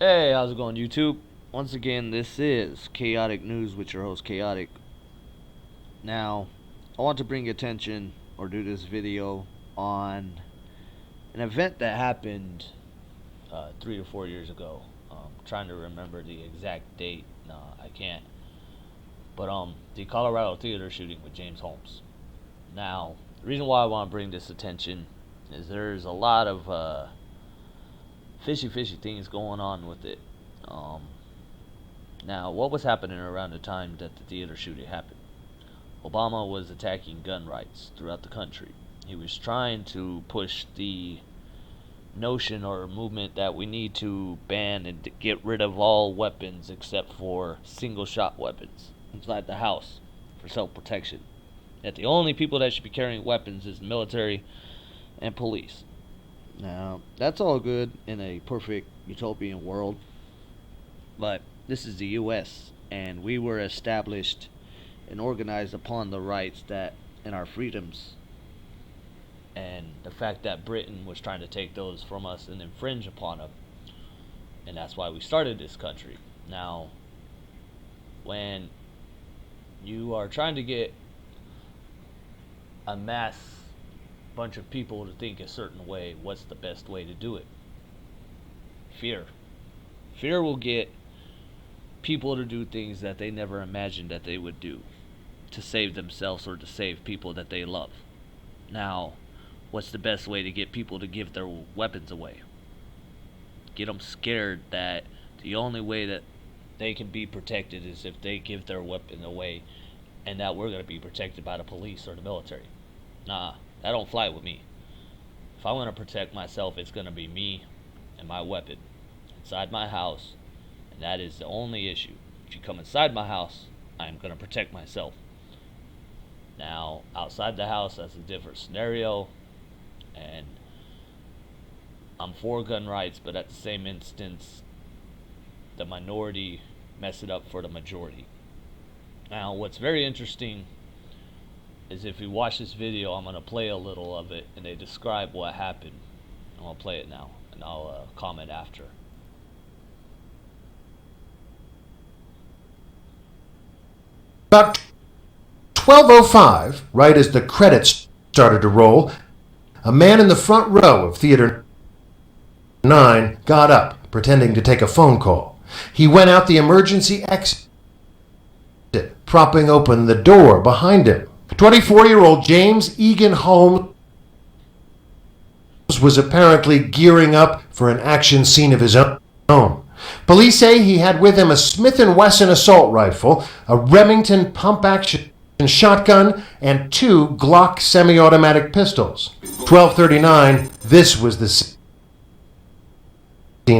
Hey, how's it going, YouTube? Once again, this is Chaotic News with your host, Chaotic. Now, I want to bring attention or do this video on an event that happened 3 or 4 years ago. Trying to remember the exact date. No, I can't. But the Colorado theater shooting with James Holmes. Now, the reason why I want to bring this attention is there's a lot of fishy things going on with it. Um, Now, what was happening around the time that the theater shooting happened? Obama was attacking gun rights throughout the country. He was trying to push the notion or movement that we need to ban and get rid of all weapons except for single shot weapons inside the house for self protection. That the only people that should be carrying weapons is the military and police. Now, that's all good in a perfect utopian world, but this is the US, and we were established and organized upon the rights that and our freedoms, and the fact that Britain was trying to take those from us and infringe upon them, and that's why we started this country. Now, when you are trying to get a mass bunch of people to think a certain way, what's the best way to do it? Fear. Fear will get people to do things that they never imagined that they would do to save themselves or to save people that they love. Now, what's the best way to get people to give their weapons away? Get them scared that the only way that they can be protected is if they give their weapon away, and that we're going to be protected by the police or the military. Nah, that don't fly with me. If I want to protect myself, it's going to be me and my weapon inside my house, and that is the only issue. If you come inside my house, I'm going to protect myself. Now, outside the house, that's a different scenario, and I'm for gun rights, but at the same instance, the minority mess it up for the majority. Now, what's very interesting is if you watch this video, I'm going to play a little of it, and they describe what happened. I'm going to play it now, and I'll comment after. About 12:05, right as the credits started to roll, a man in the front row of Theater 9 got up, pretending to take a phone call. He went out the emergency exit, propping open the door behind him. 24-year-old James Egan Holmes was apparently gearing up for an action scene of his own. Police say he had with him a Smith & Wesson assault rifle, a Remington pump-action shotgun, and two Glock semi-automatic pistols. 12:39, this was the scene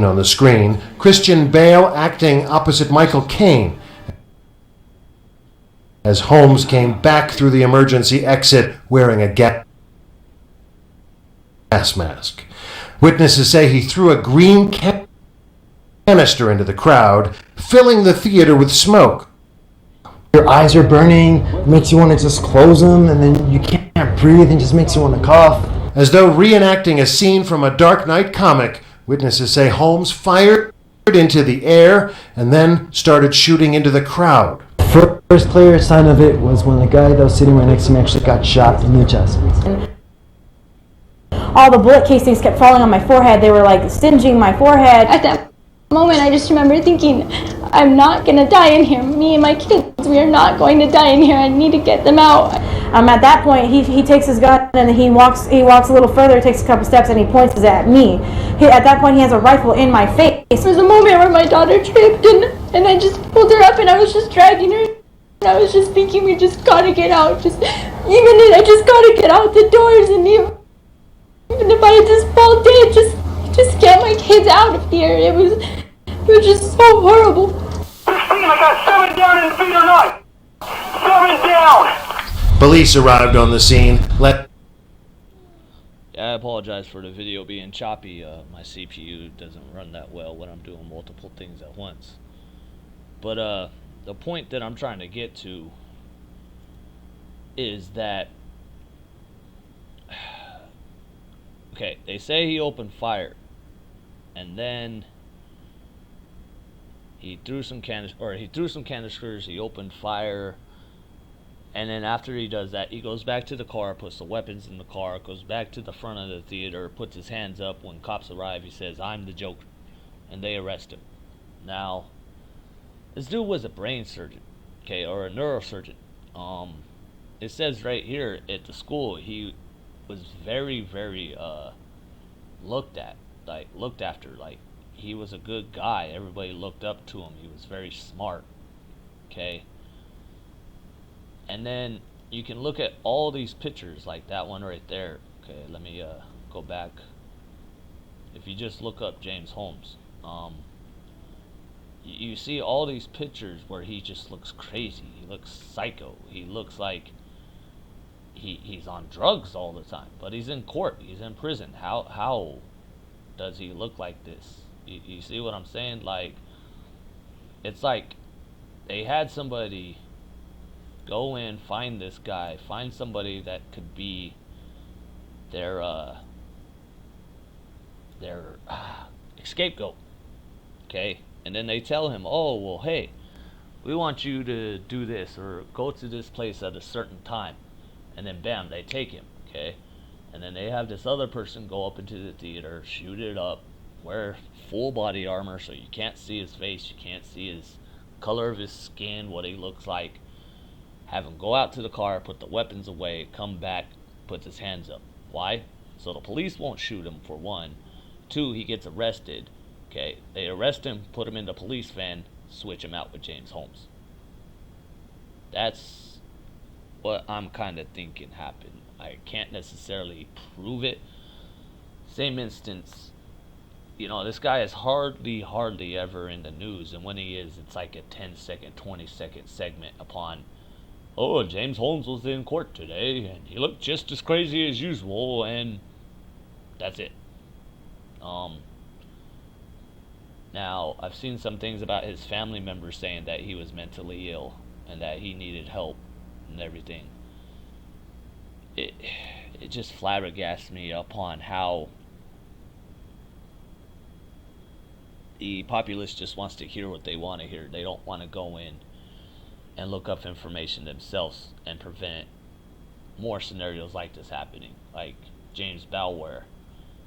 on the screen. Christian Bale acting opposite Michael Caine as Holmes came back through the emergency exit wearing a gas mask. Witnesses say he threw a green canister into the crowd, filling the theater with smoke. Your eyes are burning, it makes you want to just close them, and then you can't breathe and just makes you want to cough. As though reenacting a scene from a Dark Knight comic, witnesses say Holmes fired into the air and then started shooting into the crowd. First clear sign of it was when the guy that was sitting right next to me actually got shot in the chest. All the bullet casings kept falling on my forehead. They were like singeing my forehead. At that moment, I just remember thinking, I'm not going to die in here. Me and my kids, we are not going to die in here. I need to get them out. At that point, he takes his gun and he walks a little further, takes a couple steps, and he points it at me. At that point, he has a rifle in my face. There was a moment where my daughter tripped, and I just pulled her up, and I was just dragging her. And I was just thinking, we just gotta get out. I just gotta get out the doors, and even if I just fall dead, just get my kids out of here. It was just so horrible. 16, I got 7 down in Theater 9. 7 down. Police arrived on the scene. I apologize for the video being choppy. My CPU doesn't run that well when I'm doing multiple things at once. But the point that I'm trying to get to is that, okay, they say he opened fire, and then He threw some canisters. He opened fire, and then after he does that, he goes back to the car, puts the weapons in the car, goes back to the front of the theater, puts his hands up. When cops arrive, he says, "I'm the Joker," and they arrest him. Now, this dude was a brain surgeon, okay, or a neurosurgeon. It says right here at the school he was very, very looked after. Like, he was a good guy. Everybody looked up to him. He was very smart. Okay. And then you can look at all these pictures, like that one right there. Okay, let me go back. If you just look up James Holmes, you see all these pictures where he just looks crazy. He looks psycho. He looks like he's on drugs all the time. But he's in court. He's in prison. How does he look like this? You see what I'm saying? Like, it's like they had somebody go in, find this guy, find somebody that could be their scapegoat. Okay? And then they tell him, "Oh, well, hey, we want you to do this or go to this place at a certain time." And then bam, they take him. Okay? And then they have this other person go up into the theater, shoot it up, wear full body armor so you can't see his face, you can't see his color of his skin, what he looks like. Have him go out to the car, put the weapons away, come back, puts his hands up. Why? So the police won't shoot him, for one. Two, he gets arrested. Okay, they arrest him, put him in the police van, switch him out with James Holmes. That's what I'm kind of thinking happened. I can't necessarily prove it. Same instance, this guy is hardly ever in the news, and when he is, it's like a 10-second, 20-second segment upon, "Oh, James Holmes was in court today, and he looked just as crazy as usual," and that's it. Now, I've seen some things about his family members saying that he was mentally ill, and that he needed help, and everything. It just flabbergasts me upon how the populace just wants to hear what they want to hear. They don't want to go in and look up information themselves and prevent more scenarios like this happening, like James Bauer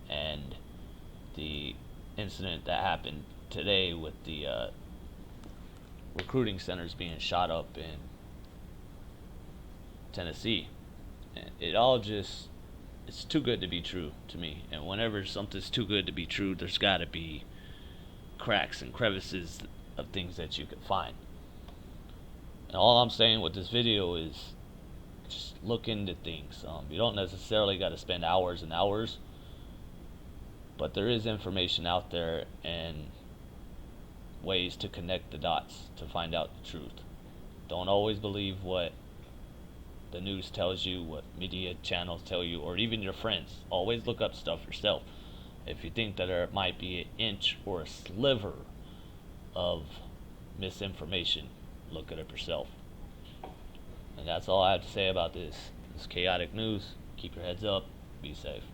and the incident that happened today with the recruiting centers being shot up in Tennessee. And it all just, it's too good to be true to me. And whenever something's too good to be true, there's got to be cracks and crevices of things that you can find. And all I'm saying with this video is just look into things. You don't necessarily got to spend hours and hours, but there is information out there and ways to connect the dots to find out the truth. Don't always believe what the news tells you, what media channels tell you, or even your friends. Always look up stuff yourself. If you think that there might be an inch or a sliver of misinformation, look it up yourself. And that's all I have to say about this. This chaotic news. Keep your heads up. Be safe.